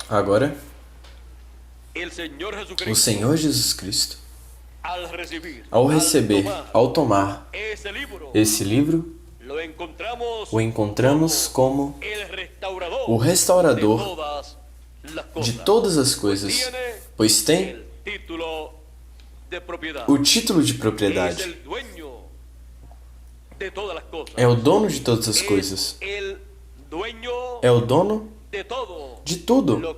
Agora, o Senhor Jesus Cristo, ao receber, ao tomar esse livro, o encontramos como o restaurador de todas as coisas, pois tem o título de propriedade. É o dono de todas as coisas. É o dono de tudo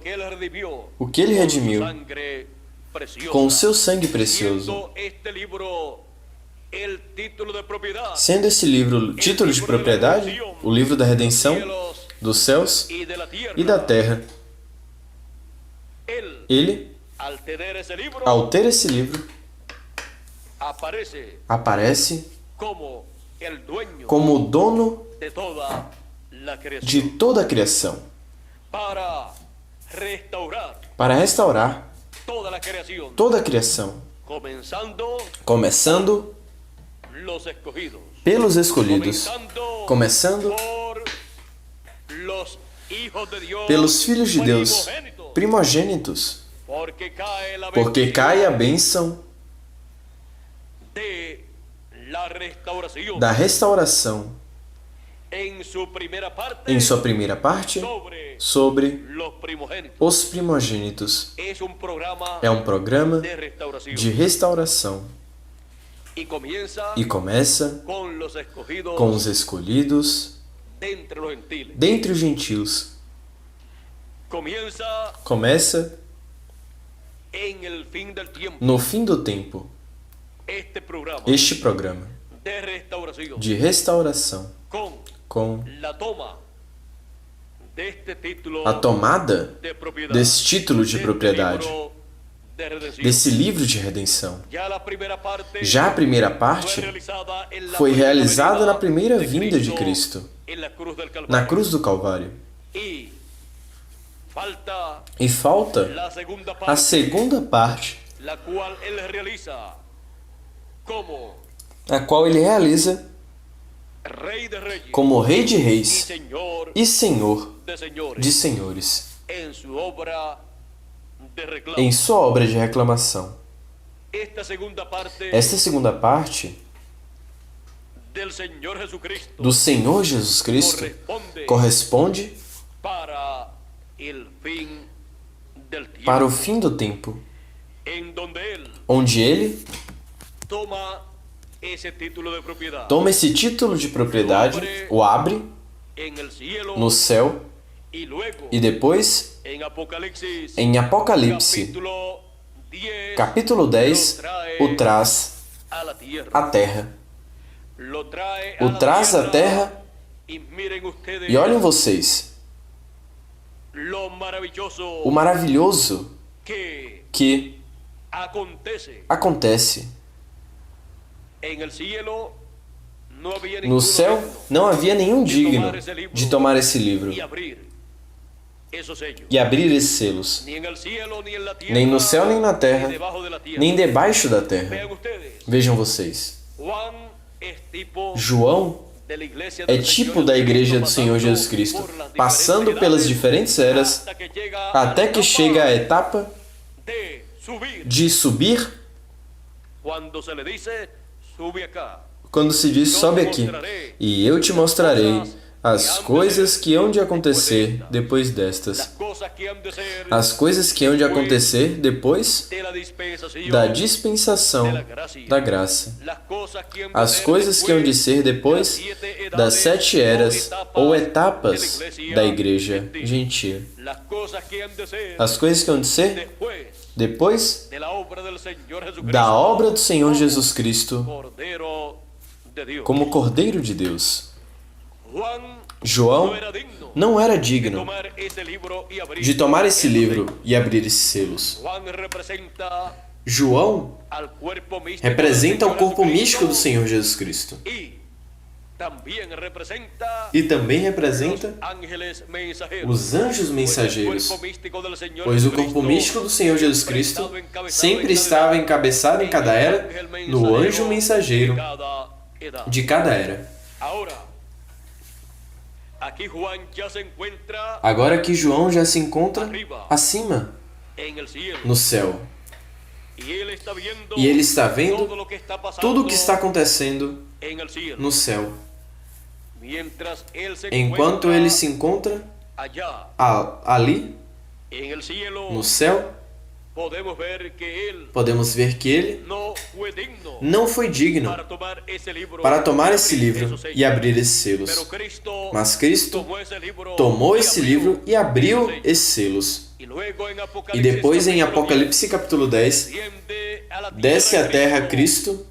o que ele redimiu com o seu sangue precioso. Sendo esse livro o título de propriedade, o livro da redenção dos céus e da terra. Ele, ao ter esse livro, aparece como o dono de toda a criação, para restaurar toda a criação, começando pelos escolhidos, começando pelos filhos de Deus, primogênitos, porque cai a bênção da restauração em sua primeira parte sobre os primogênitos. É um programa de restauração e começa com os escolhidos dentre os gentios. Começa no fim do tempo. Este programa de restauração com a tomada desse título de propriedade, desse livro de redenção. Já a primeira parte foi realizada na primeira vinda de Cristo, na cruz do Calvário. E falta a segunda parte, a qual ele realiza como Rei de Reis e Senhor de Senhores, em sua obra de reclamação. Esta segunda parte do Senhor Jesus Cristo corresponde para o fim do tempo, onde ele toma esse título de propriedade, o abre no céu e depois, em Apocalipse, capítulo 10, o traz à terra. O traz à terra e olhem vocês, o maravilhoso que acontece. No céu não havia nenhum digno de tomar esse livro e abrir esses selos, nem no céu, nem na terra, nem debaixo da terra. Vejam vocês, João é tipo da igreja do Senhor Jesus Cristo, passando pelas diferentes eras, até que chega a etapa de subir, quando se diz sobe aqui, e eu te mostrarei as coisas que hão de acontecer depois destas. As coisas que hão de acontecer depois da dispensação da graça. As coisas que hão de ser depois das 7 eras ou etapas da igreja gentil. As coisas que hão de ser depois da obra do Senhor Jesus Cristo como Cordeiro de Deus. João não era digno de tomar esse livro e abrir esses selos. João representa o corpo místico do Senhor Jesus Cristo. E também representa os anjos mensageiros, pois o corpo místico do Senhor Jesus Cristo sempre estava encabeçado em cada era no anjo mensageiro de cada era. Agora que João já se encontra acima, no céu. E ele está vendo tudo o que está acontecendo no céu. Enquanto ele se encontra ali, no céu, podemos ver que ele não foi digno para tomar esse livro e abrir esses selos. Mas Cristo tomou esse livro e abriu esses selos. E depois, em Apocalipse capítulo 10, desce à terra Cristo,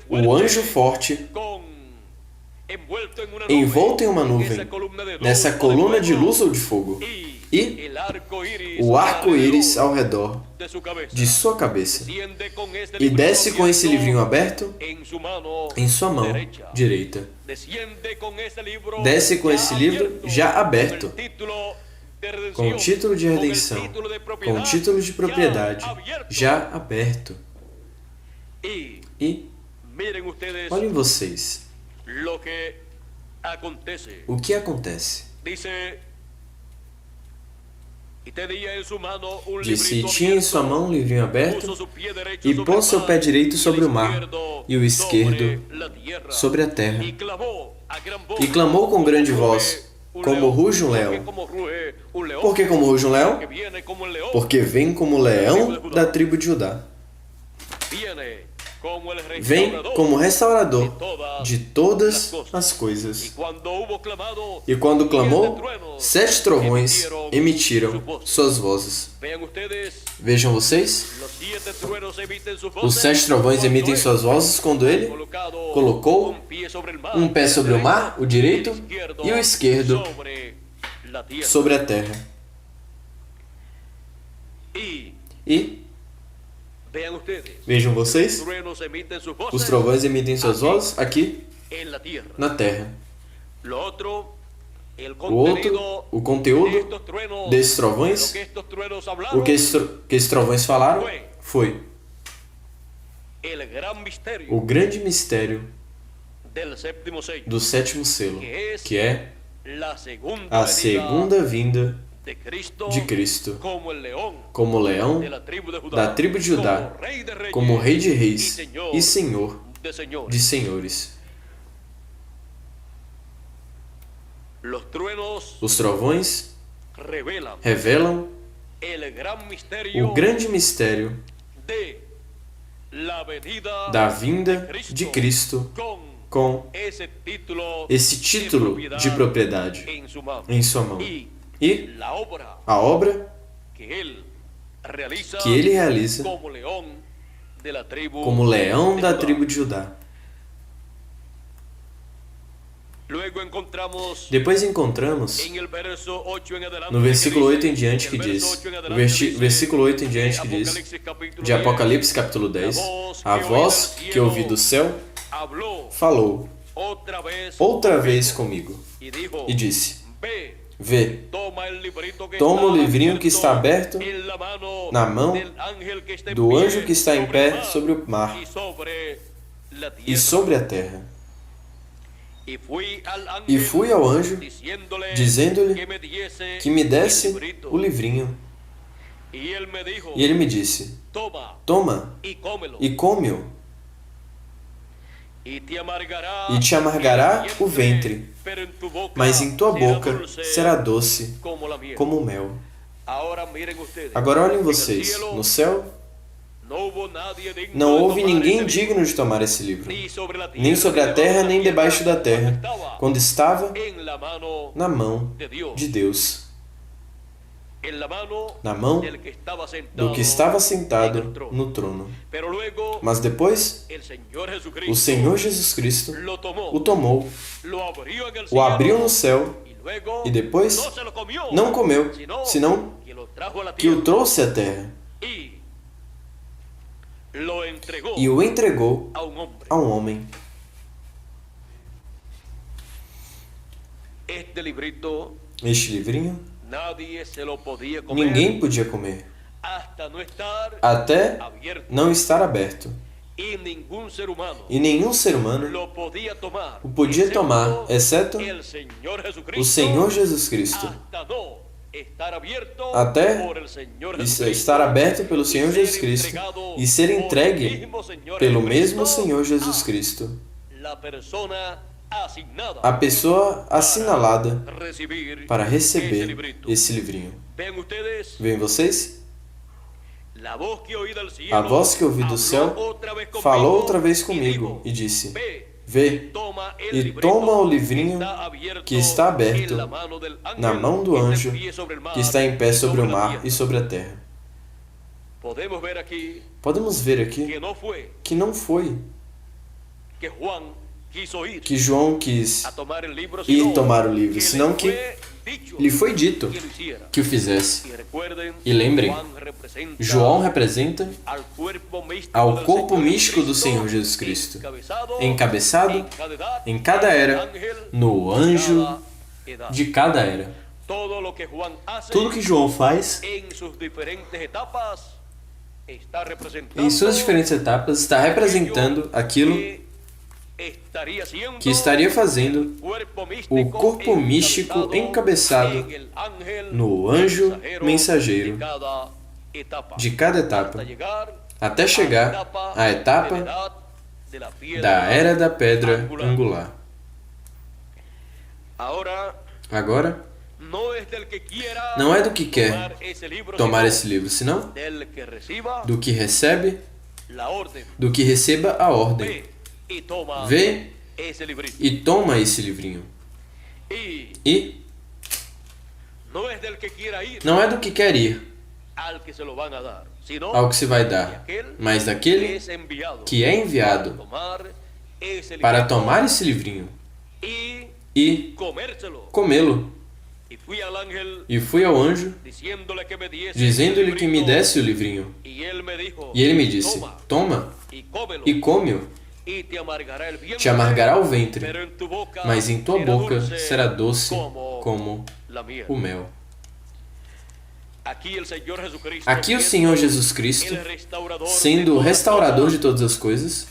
o anjo forte, envolto em uma nuvem, nessa coluna de luz ou de fogo, e o arco-íris ao redor de sua cabeça, e desce com esse livrinho aberto em sua mão direita. Desce com esse livro já aberto, com o título de redenção, com o título de propriedade já aberto. E olhem vocês o que acontece. Disse, e tinha em sua mão um livrinho aberto, e pôs seu pé direito sobre o mar, e o esquerdo sobre a terra. E clamou com grande voz, como ruge um leão. Por que como ruge um leão? Porque vem como leão da tribo de Judá. Vem como restaurador de todas as coisas. E quando clamou, 7 trovões emitiram suas vozes. Vejam vocês, os 7 trovões emitem suas vozes quando ele colocou um pé sobre o mar, o direito, e o esquerdo sobre a terra. E vejam vocês, os trovões emitem suas vozes aqui na terra. O conteúdo desses trovões, o que esses trovões falaram foi o grande mistério do 7º selo, que é a segunda vinda de Cristo, como leão da tribo de Judá, como Rei de reis e Senhor de senhores. Os trovões revelam o grande mistério da vinda de Cristo com esse título de propriedade em sua mão. E a obra que ele realiza como leão da tribo de Judá. Depois encontramos no versículo 8 em diante que diz, de Apocalipse capítulo 10, a voz que ouvi do céu falou outra vez comigo e disse, vê, toma o livrinho que está aberto na mão do anjo que está em pé sobre o mar e sobre a terra. E fui ao anjo, dizendo-lhe que me desse o livrinho. E ele me disse, toma e come-o, e te amargará o ventre, mas em tua boca será doce como o mel. Agora olhem vocês, no céu não houve ninguém digno de tomar esse livro, nem sobre a terra, nem debaixo da terra, quando estava na mão de Deus, na mão do que estava sentado no trono. Mas depois, o Senhor Jesus Cristo o tomou, o abriu no céu, e depois não comeu, senão que o trouxe à terra, e o entregou a um homem. Este livrinho ninguém podia comer, até não estar aberto. E nenhum ser humano o podia tomar, exceto o Senhor Jesus Cristo, até estar aberto pelo Senhor Jesus Cristo e ser entregue pelo mesmo Senhor Jesus Cristo, a pessoa assinalada para receber esse livrinho. Veem vocês? A voz que ouvi do céu falou outra vez comigo e disse: Vê e toma o livrinho que está aberto na mão do anjo que está em pé sobre o mar e sobre a terra. Podemos ver aqui que não foi que João quis ir tomar o livro, senão que lhe foi dito que o fizesse. E lembrem, João representa ao corpo místico do Senhor Jesus Cristo, encabeçado em cada era, no anjo de cada era. Tudo que João faz em suas diferentes etapas está representando aquilo que estaria fazendo o corpo místico encabeçado no anjo mensageiro de cada etapa, até chegar à etapa da Era da Pedra Angular. Agora, não é do que quer tomar esse livro, senão do que recebe, do que receba a ordem. Vê e toma esse livrinho. E não é do que quer ir ao que se vai dar, mas daquele que é enviado para tomar esse livrinho e comê-lo. E fui ao anjo, dizendo-lhe que me desse o livrinho. E ele me disse: Toma e come-o. Te amargará o ventre, mas em tua boca será doce como o mel. Aqui o Senhor Jesus Cristo, sendo o restaurador de todas as coisas,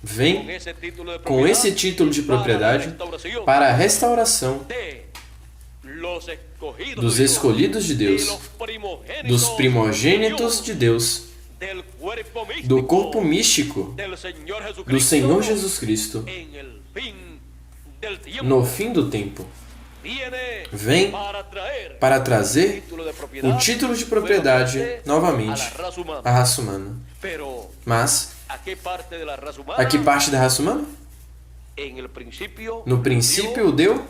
vem com esse título de propriedade para a restauração dos escolhidos de Deus, dos primogênitos de Deus, do corpo místico do Senhor Jesus Cristo no fim do tempo. Vem para trazer o título de propriedade novamente à raça humana. Mas, a que parte da raça humana? No princípio deu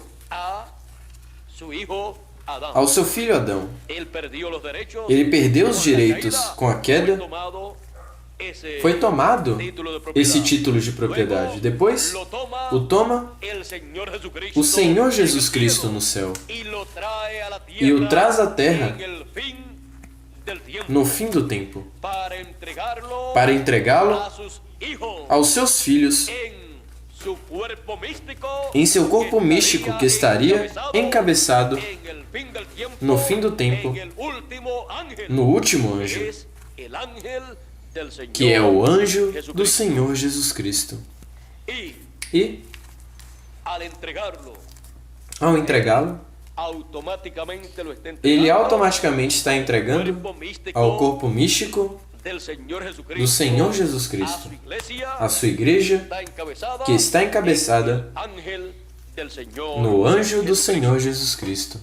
ao seu filho Adão. Ele perdeu os direitos com a queda. Foi tomado esse título de propriedade. Depois, o toma o Senhor Jesus Cristo no céu e o traz à terra no fim do tempo para entregá-lo aos seus filhos em seu corpo místico que estaria encabeçado no fim do tempo no último anjo, que é o anjo do Senhor Jesus Cristo. E, ao entregá-lo, ele automaticamente está entregando ao corpo místico do Senhor Jesus Cristo, a sua igreja, que está encabeçada no anjo do Senhor Jesus Cristo.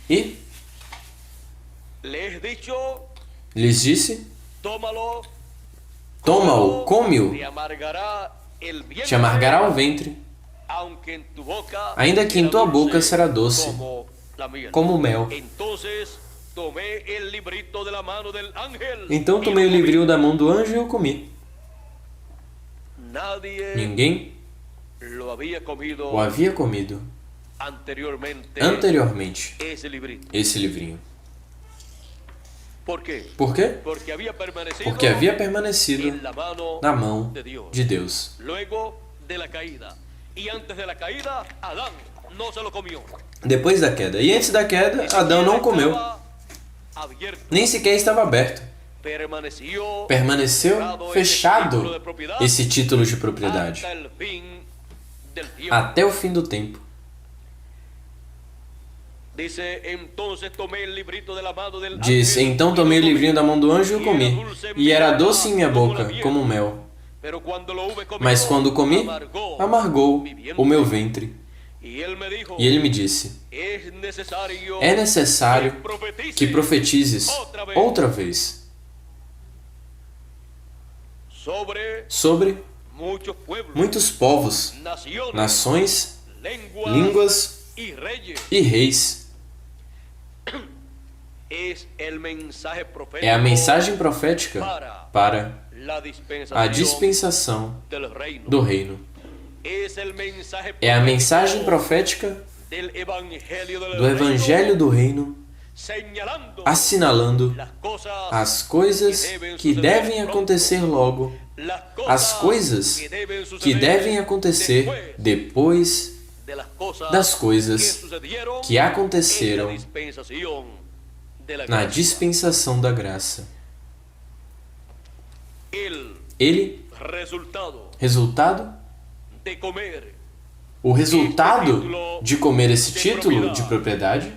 E lhes disse: Toma-o, come-o, te amargará o ventre, ainda que em tua boca será doce, como mel. Então tomei o livrinho da mão do anjo e o comi. Ninguém o havia comido anteriormente, esse livrinho. Por quê? Porque havia permanecido na mão de Deus. Depois da queda. E antes da queda, Adão não comeu. Nem sequer estava aberto. permaneceu fechado esse título de propriedade até o fim do tempo. Diz, então tomei o livrinho da mão do anjo e o comi, e era doce em minha boca, como mel. Mas quando comi, amargou o meu ventre. E ele me disse, é necessário que profetizes outra vez sobre muitos povos, nações, línguas e reis. É a mensagem profética para a dispensação do reino. É a mensagem profética do Evangelho do Reino, assinalando as coisas que devem acontecer logo, as coisas que devem acontecer depois das coisas que aconteceram na dispensação da graça. Ele, resultado, o resultado de comer esse título de propriedade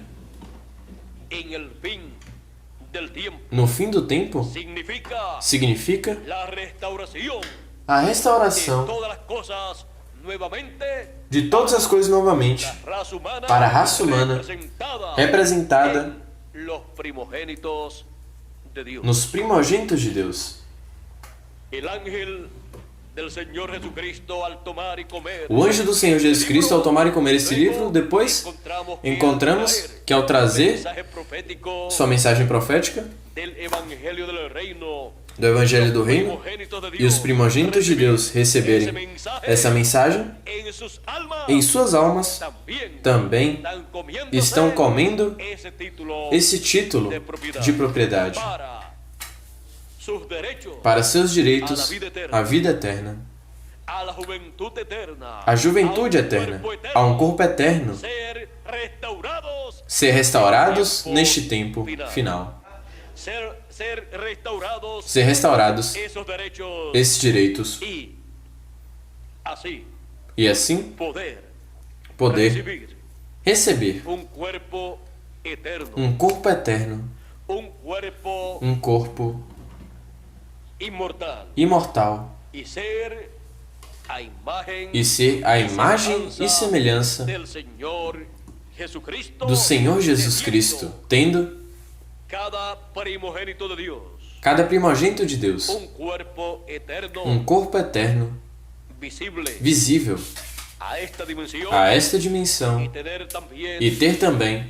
no fim do tempo significa a restauração de todas as coisas novamente para a raça humana representada nos primogênitos de Deus. O anjo do Senhor Jesus Cristo, ao tomar e comer esse livro, depois encontramos que ao trazer sua mensagem profética do Evangelho do Reino e os primogênitos de Deus receberem essa mensagem, em suas almas também estão comendo esse título de propriedade para seus direitos à vida eterna, à juventude eterna, a um corpo eterno, ser restaurados neste tempo final. Ser restaurados esses direitos e assim poder receber um corpo eterno, um corpo imortal e ser a imagem e semelhança do Senhor Jesus Cristo, tendo cada primogênito de Deus um corpo eterno visível a esta dimensão e ter também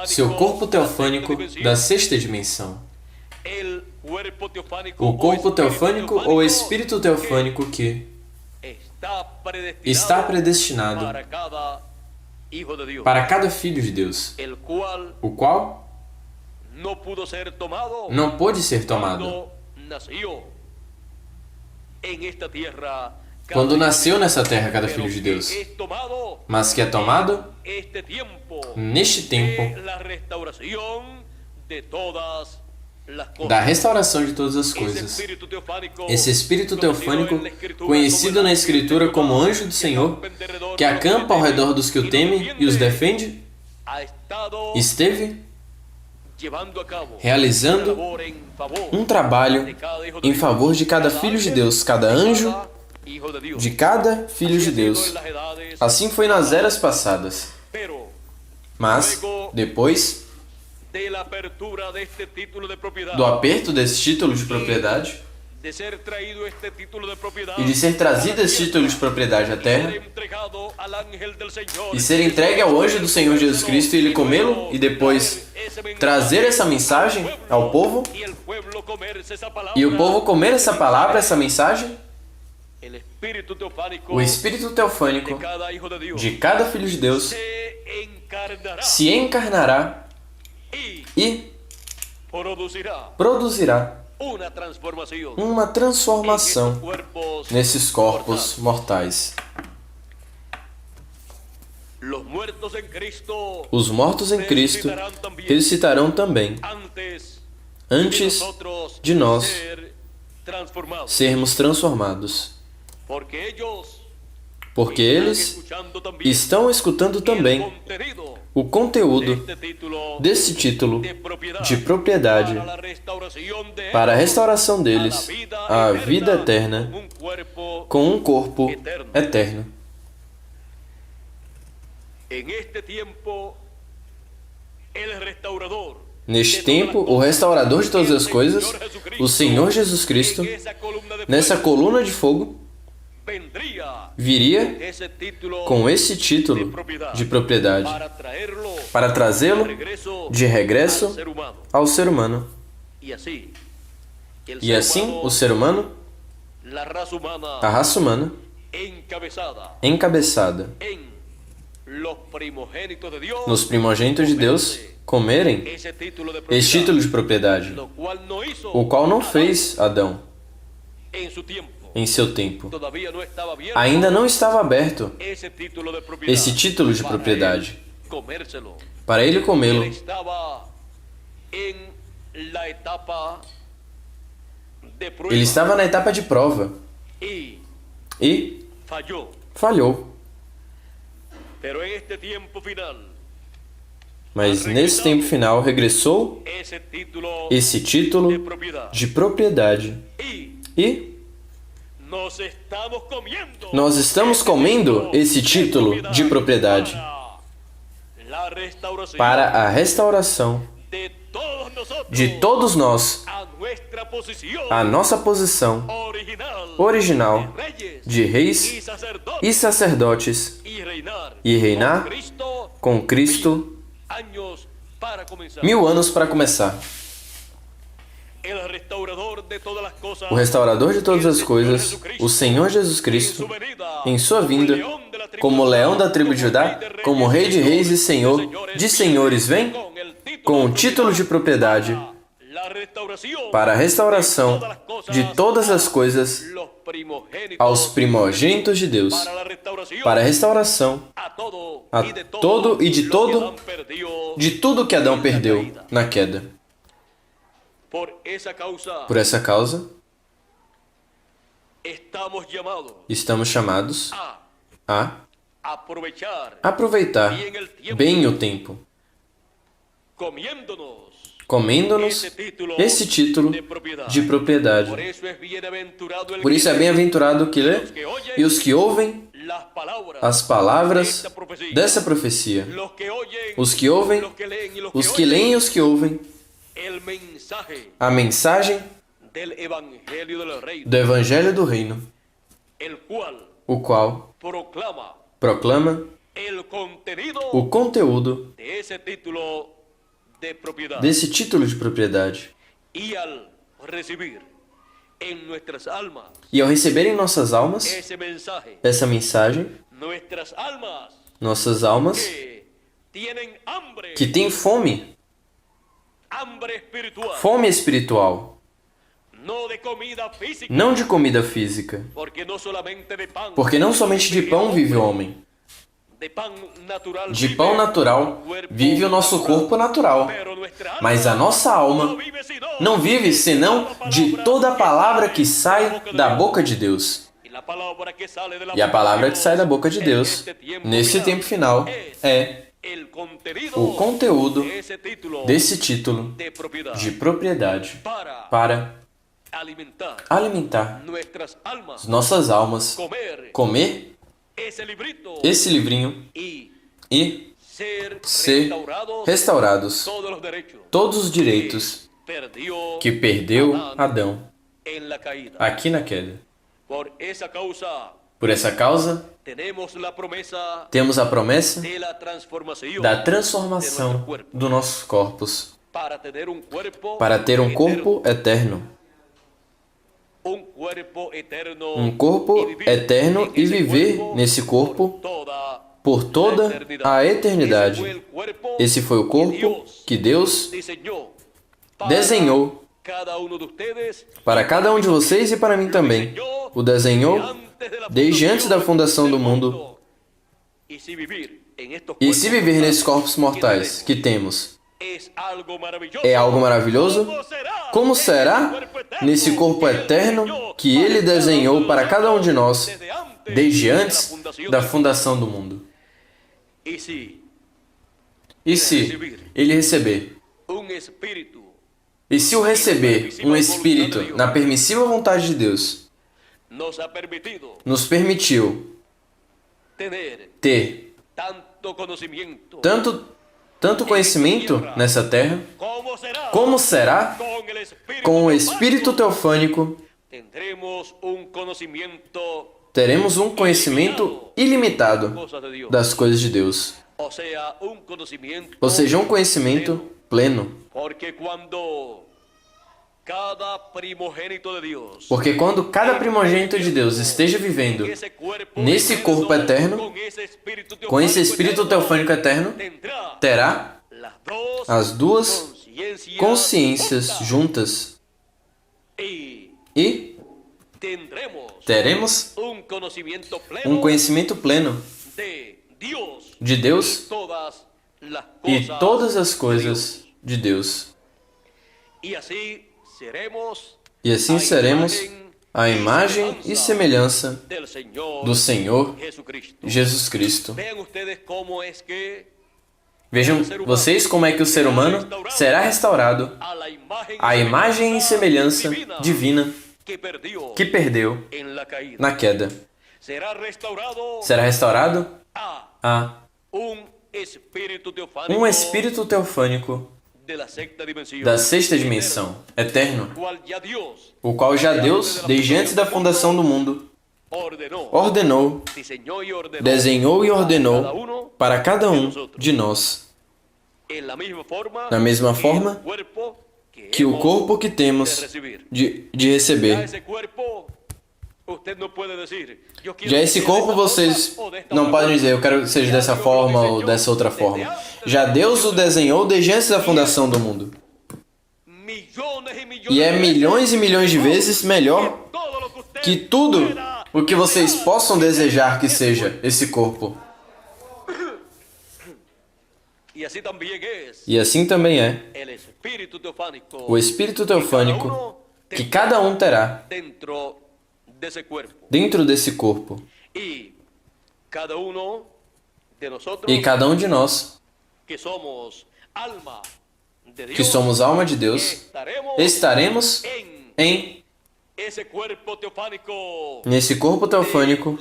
seu corpo teofânico da sexta dimensão. O corpo teofânico ou espírito teofânico que está predestinado para cada filho de Deus, o qual não pôde ser tomado quando nasceu nessa terra cada filho de Deus, mas que é tomado neste tempo da restauração de todas as coisas. Esse espírito teofânico, conhecido na Escritura como anjo do Senhor, que acampa ao redor dos que o temem e os defende, esteve realizando um trabalho em favor de cada filho de Deus, cada anjo de cada filho de Deus. Assim foi nas eras passadas. Mas, depois do aperto desse título de propriedade e de ser trazido esse título de propriedade à terra e ser entregue ao anjo do Senhor Jesus Cristo e ele comê-lo e depois trazer essa mensagem ao povo e o povo comer essa palavra, essa mensagem, o espírito teofânico de cada filho de Deus se encarnará e produzirá uma transformação nesses corpos mortais. Os mortos em Cristo ressuscitarão também antes de nós sermos transformados. Porque eles estão escutando também o conteúdo desse título de propriedade para a restauração deles à vida eterna com um corpo eterno. Neste tempo, o restaurador de todas as coisas, o Senhor Jesus Cristo, nessa coluna de fogo, viria com esse título de propriedade para trazê-lo de regresso ao ser humano. E assim, o ser humano, a raça humana, encabeçada nos primogênitos de Deus, comerem esse título de propriedade, o qual não fez Adão em seu tempo. Ainda não estava aberto esse título de propriedade para ele comê-lo. Ele estava na etapa de prova e falhou. Mas nesse tempo final regressou esse título de propriedade e nós estamos comendo esse título de propriedade para a restauração de todos nós, a nossa posição original de reis e sacerdotes e reinar com Cristo 1000 anos para começar. O restaurador de todas as coisas, o Senhor Jesus Cristo, em sua vinda, como leão da tribo de Judá, como rei de reis e senhor de senhores, vem com o título de propriedade para a restauração de todas as coisas aos primogênitos de Deus, para a restauração a todo e de tudo que Adão perdeu na queda. Por essa causa, estamos chamados a aproveitar bem o tempo, comendo-nos esse título de propriedade. Por isso é bem-aventurado o que lê e os que ouvem as palavras dessa profecia. Os que ouvem, os que leem e os que ouvem a mensagem do Evangelho do Reino, o qual proclama o conteúdo desse título de propriedade. E ao receber em nossas almas essa mensagem, nossas almas que têm fome espiritual, não de comida física, porque não somente de pão vive o homem. De pão natural vive o nosso corpo natural, mas a nossa alma não vive senão de toda a palavra que sai da boca de Deus. E a palavra que sai da boca de Deus, nesse tempo final, é o conteúdo desse título de propriedade para alimentar as nossas almas, comer esse livrinho e ser restaurados todos os direitos que perdeu Adão aqui na queda. Por essa causa, temos a promessa da transformação dos nossos corpos para ter um corpo eterno. Um corpo eterno e viver nesse corpo por toda a eternidade. Esse foi o corpo que Deus desenhou para cada um de vocês e para mim também. O desenhou desde antes da fundação do mundo. E se viver nesses corpos mortais que temos é algo maravilhoso, como será nesse corpo eterno que Ele desenhou para cada um de nós desde antes da fundação do mundo? E se Ele receber? E se o receber um Espírito na permissiva vontade de Deus, nos permitiu ter tanto conhecimento nessa terra, como será com o Espírito Teofânico? Teremos um conhecimento ilimitado das coisas de Deus. Ou seja, um conhecimento pleno. Porque quando cada primogênito de Deus esteja vivendo nesse corpo eterno, com esse Espírito Teofânico eterno, terá as duas consciências juntas e teremos um conhecimento pleno de Deus e todas as coisas de Deus. E assim seremos a imagem e semelhança do Senhor Jesus Cristo. Vejam vocês como é que o ser humano será restaurado à imagem e semelhança divina que perdeu na queda. Será restaurado a um Espírito Teofânico da sexta dimensão, eterno, o qual já Deus, desde antes da fundação do mundo, ordenou, desenhou e ordenou para cada um de nós, da mesma forma que o corpo que temos de receber. Já esse corpo vocês não podem dizer, eu quero que seja dessa forma ou dessa outra forma. Já Deus o desenhou desde antes da fundação do mundo. E é milhões e milhões de vezes melhor que tudo o que vocês possam desejar que seja esse corpo. E assim também é o Espírito Teofânico que cada um terá dentro desse corpo. E cada um de nós, que somos alma de Deus, estaremos nesse corpo teofânico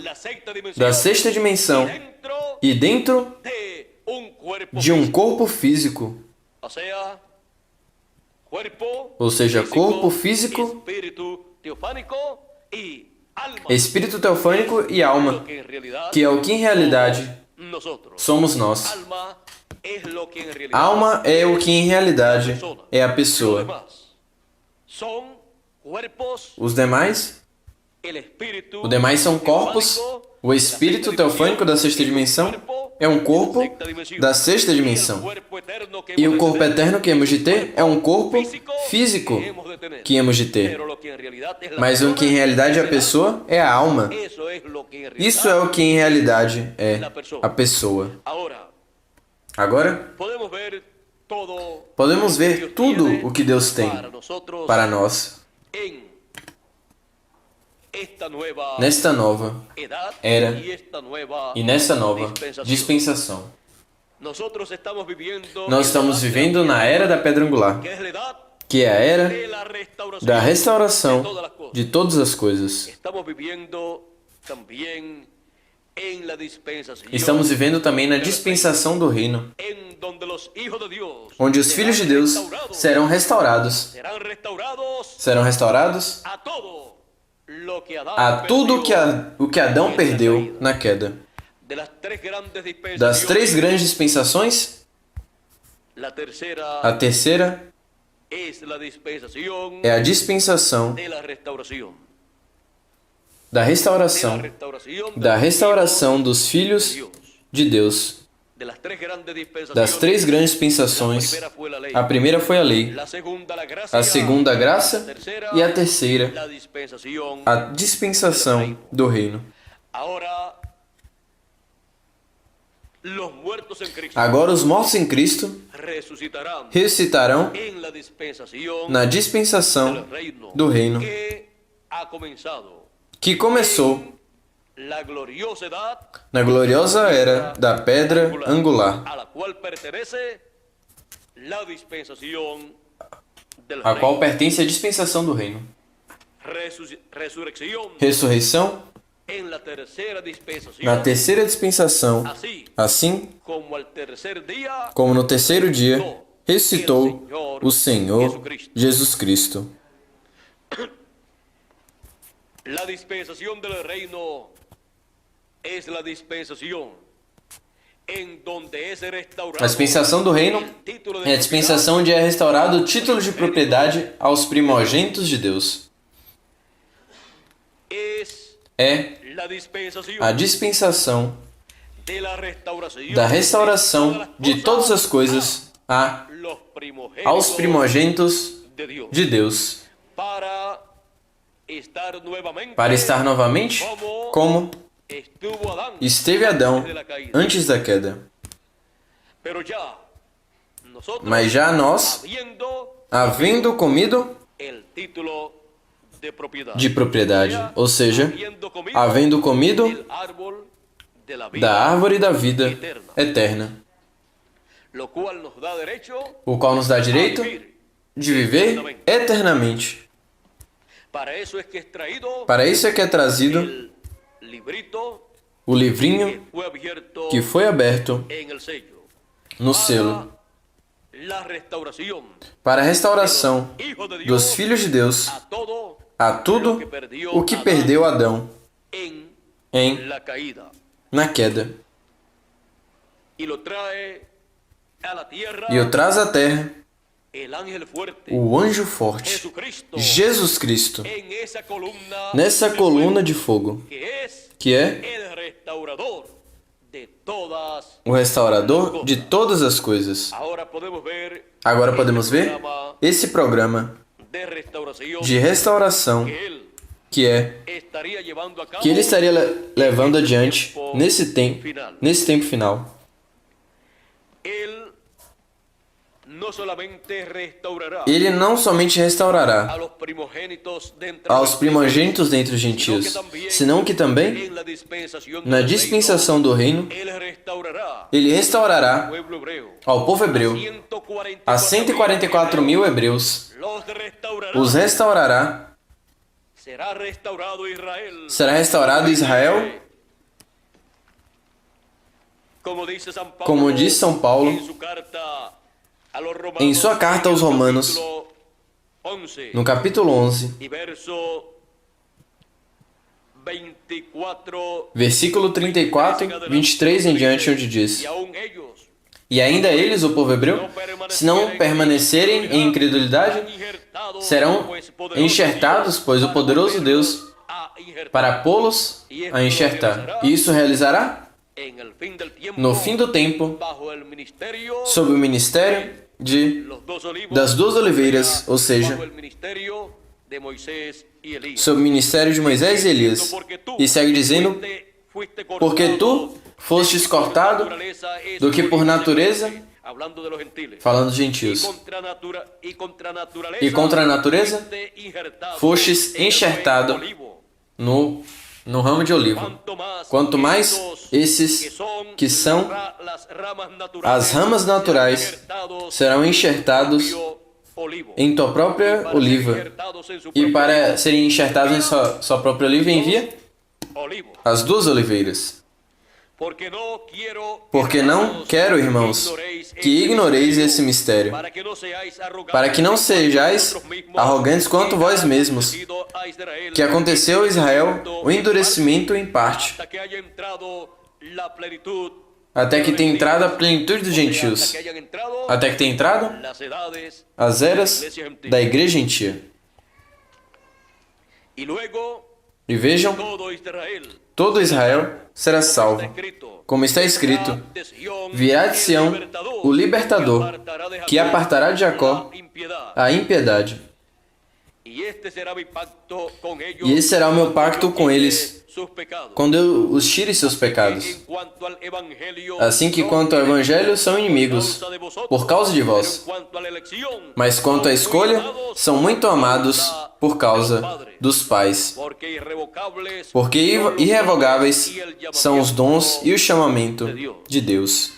da sexta dimensão e dentro de um corpo físico. Ou seja, corpo físico, Espírito Teofânico e alma, que é o que em realidade somos nós. Alma é o que em realidade é a pessoa. Os demais são corpos. O Espírito Teofânico da sexta dimensão é um corpo da sexta dimensão. E o corpo eterno que hemos de ter é um corpo físico que hemos de ter. Mas o que em realidade é a pessoa é a alma. Isso é o que em realidade é a pessoa. Agora, podemos ver tudo o que Deus tem para nós nesta nova era e nesta nova dispensação. Nós estamos vivendo na era da pedra angular, que é a era da restauração de todas as coisas. Estamos vivendo também na dispensação do reino, onde os filhos de Deus serão restaurados. Serão restaurados a tudo o que Adão perdeu na queda. Das três grandes dispensações, a terceira é a dispensação da restauração dos filhos de Deus. Das três grandes dispensações, a primeira foi a lei, a segunda a graça e a terceira a dispensação do reino. Agora os mortos em Cristo ressuscitarão na dispensação do reino que começou na gloriosa era da pedra angular, a qual pertence a dispensação do reino. Ressurreição na terceira dispensação, assim como no terceiro dia ressuscitou o Senhor Jesus Cristo. La dispensación del reino es la dispensación en donde es restaurado. A dispensação do reino é a dispensação onde é restaurado o título de propriedade aos primogênitos de Deus. É a dispensação da restauração de todas as coisas aos primogênitos de Deus, para estar novamente como esteve Adão antes da queda. Mas já nós, havendo comido de propriedade, ou seja, havendo comido da árvore da vida eterna, o qual nos dá direito de viver eternamente. Para isso é que é trazido o livrinho que foi aberto no selo, para a restauração dos filhos de Deus a tudo o que perdeu Adão na queda. E o traz à terra o anjo forte, Jesus Cristo, nessa coluna de fogo, que é o restaurador de todas as coisas. Agora podemos ver esse programa de restauração que ele estaria levando adiante nesse tempo final. Ele não somente restaurará aos primogênitos dentre os gentios, senão que também, na dispensação do reino, ele restaurará ao povo hebreu, a 144.000 hebreus, os restaurará. Será restaurado Israel, como diz São Paulo em sua carta aos Romanos, no capítulo 11, versículo 34, 23 em diante, onde diz: E ainda eles, o povo hebreu, se não permanecerem em incredulidade, serão enxertados, pois o poderoso Deus para pô-los a enxertar. E isso realizará no fim do tempo, sob o ministério das duas oliveiras, ou seja, sob o ministério de Moisés e Elias. E segue dizendo: porque tu fostes cortado do que por natureza, falando de gentios, e contra a natureza fostes enxertado no ramo de olivo. Quanto mais esses que são as ramas naturais serão enxertados em tua própria oliva. E para serem enxertados em sua própria oliva, envia as duas oliveiras. Porque não quero, irmãos, que ignoreis esse mistério, para que não sejais arrogantes quanto vós mesmos, que aconteceu a Israel o endurecimento em parte, até que tenha entrado a plenitude dos gentios, até que tenha entrado as eras da igreja gentia. E vejam, todo Israel será salvo. Como está escrito: virá de Sião o libertador, que apartará de Jacó a impiedade. E esse será o meu pacto com eles, quando eu os tire seus pecados. Assim que quanto ao Evangelho, são inimigos, por causa de vós. Mas quanto à escolha, são muito amados por causa dos pais. Porque irrevogáveis são os dons e o chamamento de Deus.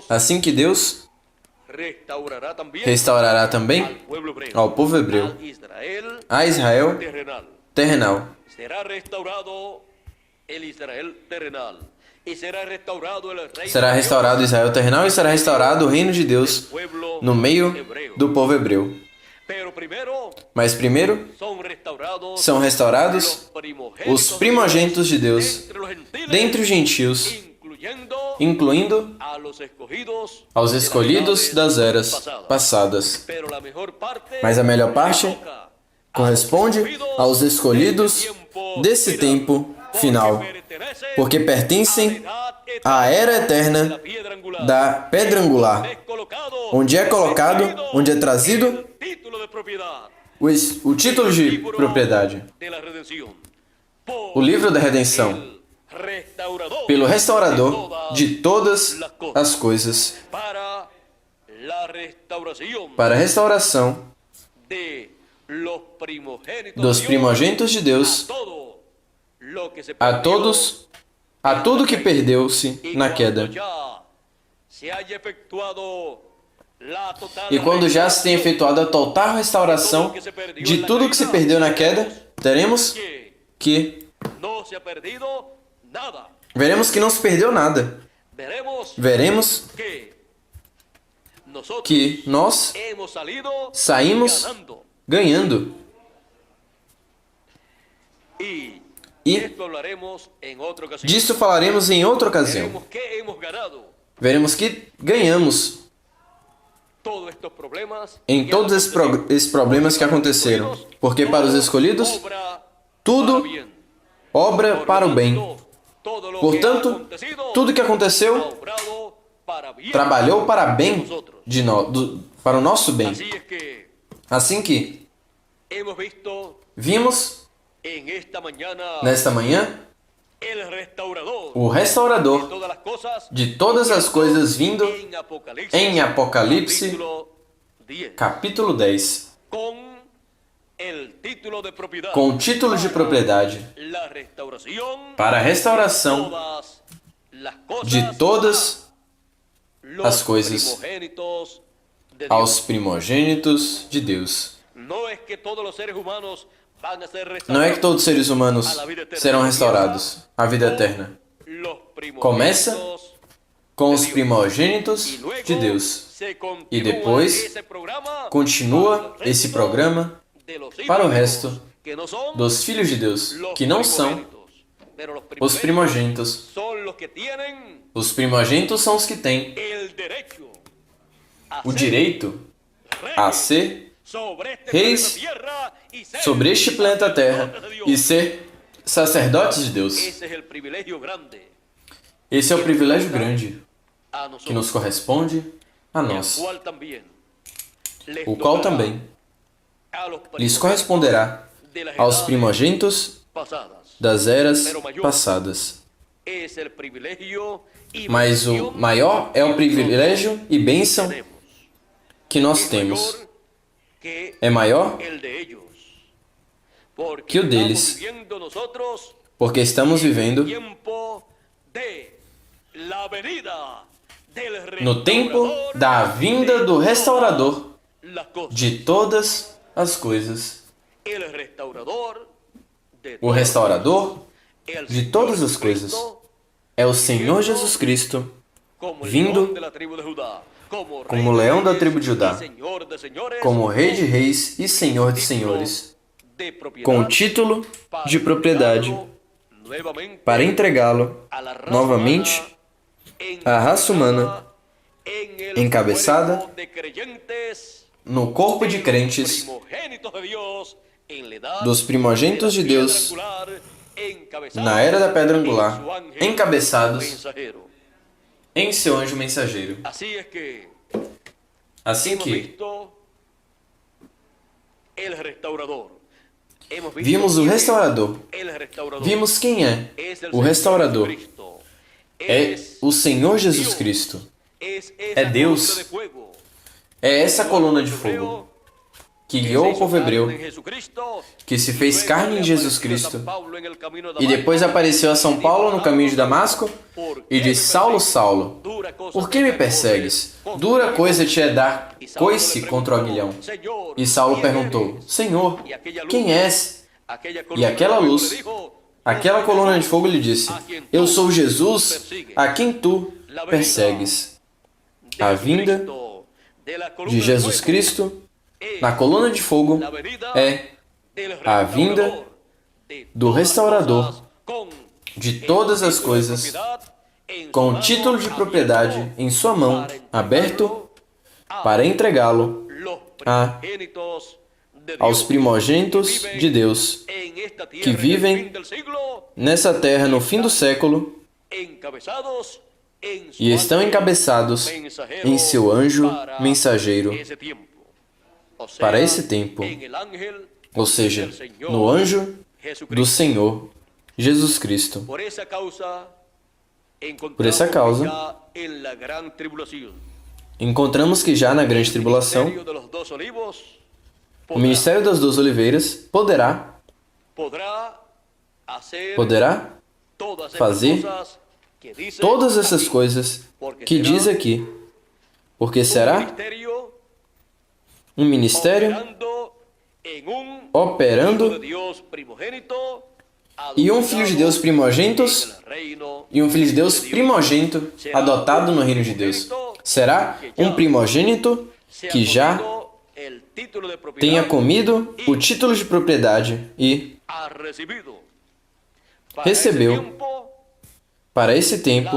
Assim que Deus restaurará também ao povo hebreu, a Israel terrenal. Será restaurado Israel terrenal e será restaurado o reino de Deus no meio do povo hebreu. Mas primeiro são restaurados os primogênitos de Deus dentre os gentios, incluindo aos escolhidos das eras passadas. Mas a melhor parte corresponde aos escolhidos desse tempo final, porque pertencem à era eterna da pedra angular, onde é colocado, onde é trazido o título de propriedade, o livro da redenção, pelo restaurador de todas as coisas, para a restauração dos primogênitos de Deus a tudo que perdeu-se na queda. E quando já se tem efetuado a total restauração de tudo que se perdeu na queda, veremos que não se perdeu nada. Veremos que nós saímos ganhando. E disso falaremos em outra ocasião. Veremos que ganhamos em todos esses problemas que aconteceram, porque para os escolhidos tudo obra para o bem. Portanto, tudo que aconteceu trabalhou para bem para o nosso bem. Assim que vimos nesta manhã o restaurador de todas as coisas vindo em Apocalipse capítulo 10, com o título de propriedade para a restauração de todas as coisas aos primogênitos de Deus. Não é que todos os seres humanos serão restaurados à vida eterna. Começa com os primogênitos de Deus. E depois continua esse programa para o resto dos filhos de Deus, que não são os primogênitos. Os primogênitos são os que têm o direito a ser reis sobre este planeta Terra e ser sacerdotes de Deus. Esse é o privilégio grande que nos corresponde a nós, o qual também lhes corresponderá aos primogênitos das eras passadas. Mas o maior é o privilégio e bênção que nós temos. É maior que o deles, porque estamos vivendo no tempo da vinda do restaurador de todas as coisas. O restaurador de todas as coisas é o Senhor Jesus Cristo, vindo como leão da tribo de Judá, como Rei de reis e Senhor de senhores, com o título de propriedade, para entregá-lo novamente à raça humana, encabeçada no corpo de crentes dos primogênitos de Deus na era da pedra angular, encabeçados em seu anjo mensageiro. Assim que el restaurador. Vimos o restaurador. Vimos quem é o restaurador. É o Senhor Jesus Cristo. É Deus. É essa coluna de fogo que guiou o povo hebreu, que se fez carne em Jesus Cristo, e depois apareceu a São Paulo no caminho de Damasco e disse: Saulo, Saulo, por que me persegues? Dura coisa te é dar coice contra o aguilhão. E Saulo perguntou: Senhor, quem és? E aquela luz, aquela coluna de fogo lhe disse: Eu sou Jesus, a quem tu persegues. A vinda de Jesus Cristo na coluna de fogo é a vinda do restaurador de todas as coisas, com o título de propriedade em sua mão, aberto para entregá-lo aos primogênitos de Deus que vivem nessa terra no fim do século e estão encabeçados em seu anjo mensageiro para esse tempo, ou seja, no anjo do Senhor Jesus Cristo. Por essa causa, encontramos que já na grande tribulação, o ministério das duas oliveiras poderá fazer todas essas coisas que diz aqui, porque será um ministério operando e um filho de Deus primogênito adotado no reino de Deus. Será um primogênito que já tenha comido o título de propriedade e recebeu para esse tempo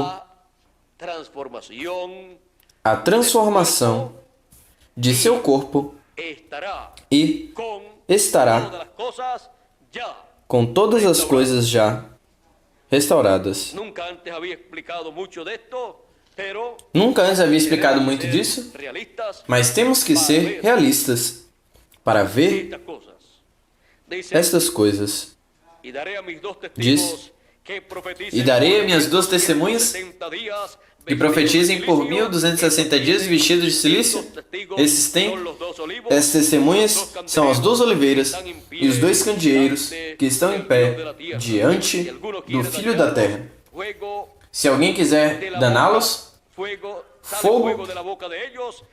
a transformação de seu corpo e estará com todas as coisas já restauradas. Nunca antes havia explicado muito disso, mas temos que ser realistas para ver estas coisas. Diz: E darei a minhas duas testemunhas que profetizem por 1260 dias vestidos de silício. Essas testemunhas são as duas oliveiras e os dois candeeiros que estão em pé diante do Filho da Terra. Se alguém quiser daná-los,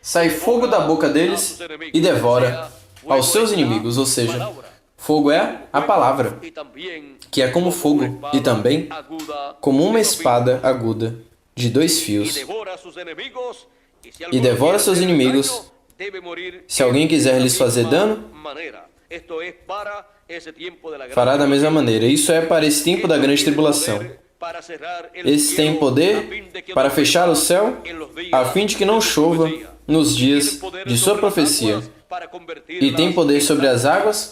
sai fogo da boca deles e devora aos seus inimigos. Ou seja, fogo é a palavra, que é como fogo e também como uma espada aguda de dois fios, e devora seus inimigos. Se alguém quiser lhes fazer dano, fará da mesma maneira. Isso é para esse tempo da grande tribulação. Esse tem poder para fechar o céu, a fim de que não chova nos dias de sua profecia. E tem poder sobre as águas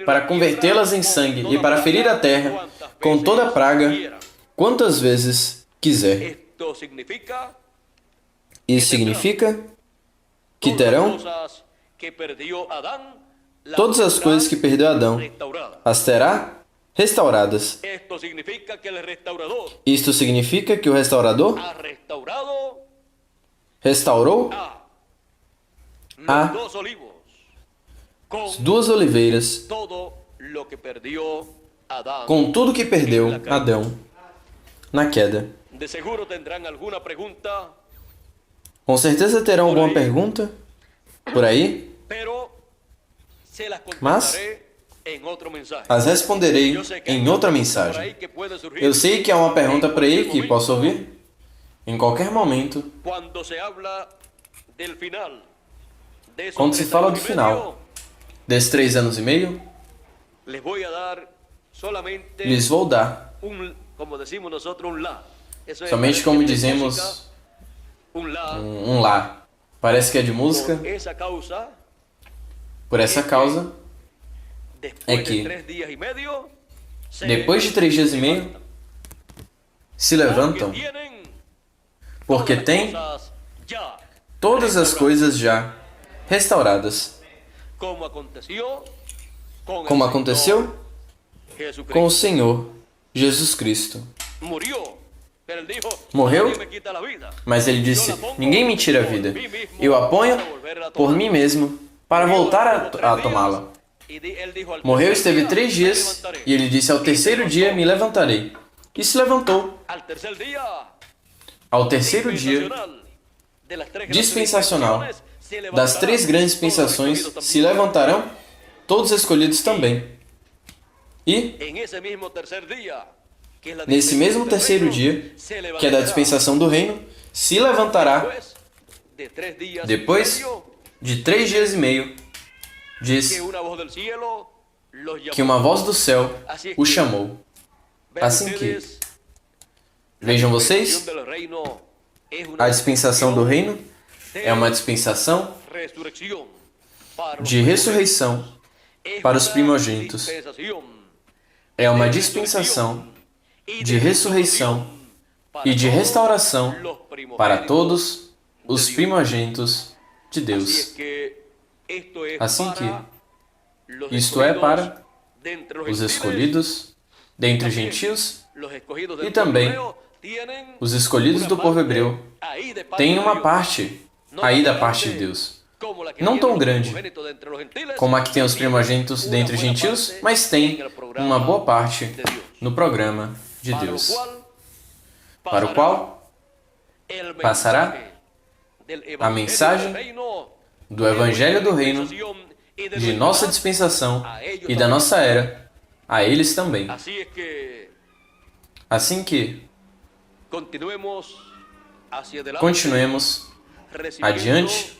para convertê-las em sangue e para ferir a terra com toda praga quantas vezes quiser. Isso significa que terão todas as coisas que perdeu Adão, as terá restauradas. Isto significa que o restaurador restaurou as duas oliveiras com tudo que perdeu Adão na queda. Com certeza terão alguma pergunta por aí, mas as responderei em outra mensagem. Eu sei que há uma pergunta por aí que posso ouvir em qualquer momento. Quando se fala do final desses 3 anos e meio, lhes vou dar, somente como dizemos, um lá. Parece que é de música. Por essa causa é que, depois de 3 dias e meio, se levantam, porque têm todas as coisas já restauradas, como aconteceu com o Senhor Jesus Cristo. Morreu, mas ele disse: ninguém me tira a vida, eu a ponho por mim mesmo para voltar a tomá-la. Morreu, esteve 3 dias, e ele disse: ao terceiro dia me levantarei. E se levantou. Ao terceiro dia dispensacional das 3 grandes dispensações se levantarão todos escolhidos também. E, nesse mesmo terceiro dia, que é da dispensação do reino, se levantará, depois de 3 dias e meio, diz que uma voz do céu o chamou. Assim que, vejam vocês, a dispensação do reino é uma dispensação de ressurreição para os primogênitos. É uma dispensação de ressurreição e de restauração para todos os primogênitos de Deus. Assim que, isto é para os escolhidos dentre os gentios e também os escolhidos do povo hebreu têm uma parte aí da parte de Deus. Não tão grande como a que tem os primogênitos dentre os gentios, mas tem uma boa parte no programa de Deus, para o qual passará a mensagem do Evangelho do Reino, de nossa dispensação e da nossa era, a eles também. Assim que continuemos adiante,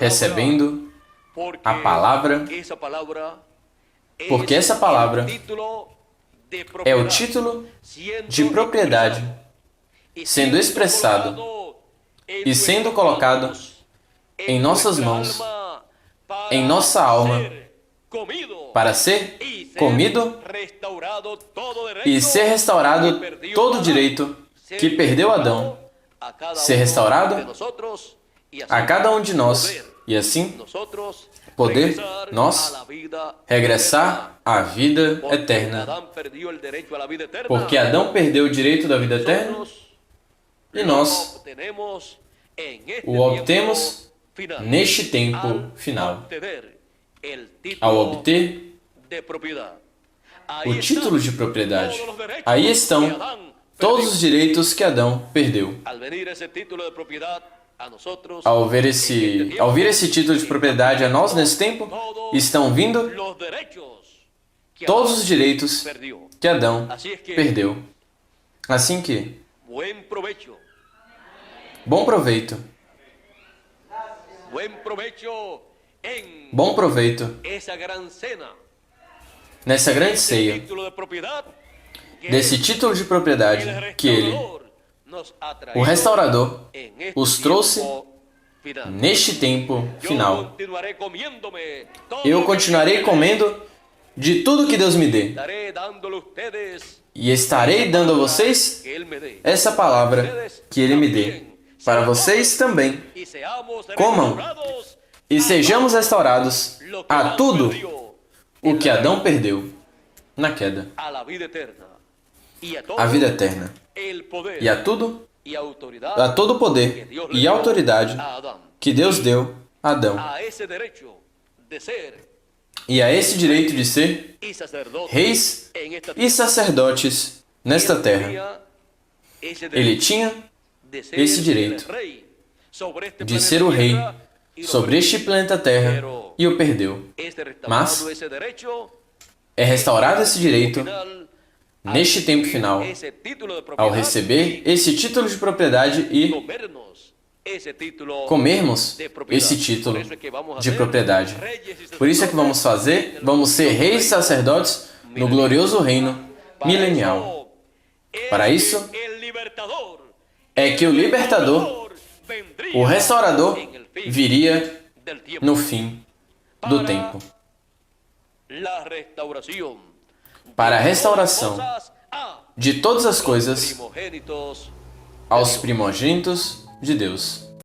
recebendo a palavra, porque essa palavra é o título de propriedade sendo expressado e sendo colocado em nossas mãos, em nossa alma, para ser comido e ser restaurado todo o direito que perdeu Adão, ser restaurado a cada um de nós, e assim poder nós regressar à vida eterna. Porque Adão perdeu o direito da vida eterna e nós o obtemos neste tempo final. Ao obter o título de propriedade, aí estão todos os direitos que Adão perdeu. Ao vir esse título de propriedade a nós nesse tempo, estão vindo todos os direitos que Adão perdeu. Assim que, bom proveito. Bom proveito nessa grande ceia, desse título de propriedade que Ele, o Restaurador, os trouxe neste tempo final. Eu continuarei comendo de tudo que Deus me dê. E estarei dando a vocês essa palavra que Ele me dê. Para vocês também. Comam e sejamos restaurados a tudo o que Adão perdeu na queda. A vida eterna. E a todo o poder e autoridade que Deus deu a Adão. E a esse direito de ser reis e sacerdotes nesta terra. Ele tinha esse direito de ser o rei sobre este planeta Terra e o perdeu. Mas é restaurado esse direito neste tempo final, ao receber esse título de propriedade e comermos esse título de propriedade. Por isso é que vamos ser reis e sacerdotes no glorioso reino milenial. Para isso é que o libertador, o restaurador, viria no fim do tempo. Para a restauração de todas as coisas aos primogênitos de Deus.